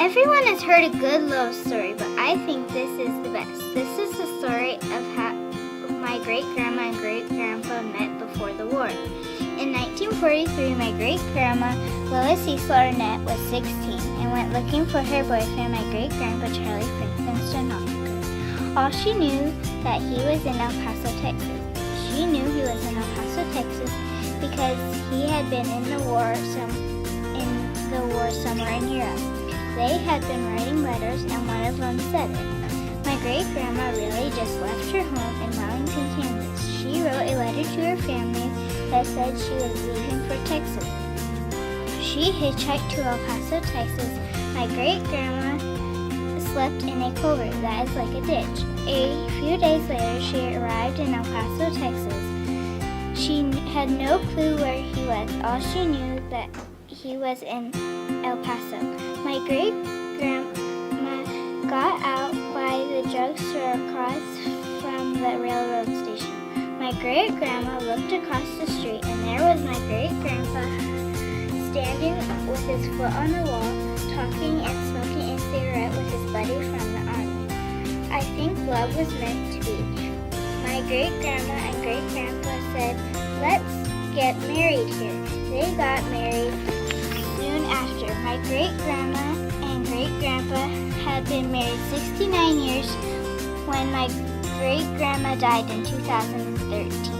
Everyone has heard a good love story, but I think this is the best. This is the story of how my great-grandma and great-grandpa met before the war. In 1943, my great-grandma, Lois Cecil Arnett, was 16 and went looking for her boyfriend, my great-grandpa, Charlie Franklin Stonehocker. All she knew that he was in El Paso, Texas. She knew he was in El Paso, Texas because he had been in the war somewhere in Europe. They had been writing letters, and one of them said it. My great-grandma really just left her home in Wellington, Kansas. She wrote a letter to her family that said she was leaving for Texas. She hitchhiked to El Paso, Texas. My great-grandma slept in a culvert that is like a ditch. A few days later, she arrived in El Paso, Texas. She had no clue where he was. All she knew that he was in El Paso. My great-grandma got out by the drugstore across from the railroad station. My great-grandma looked across the street, and there was my great-grandpa standing with his foot on the wall, talking and smoking a cigarette with his buddy from the army. I think love was meant to be. My great-grandma and great-grandpa said, "Let's get married here." They got married soon after. My great-grandma and great-grandpa had been married 69 years when my great-grandma died in 2013.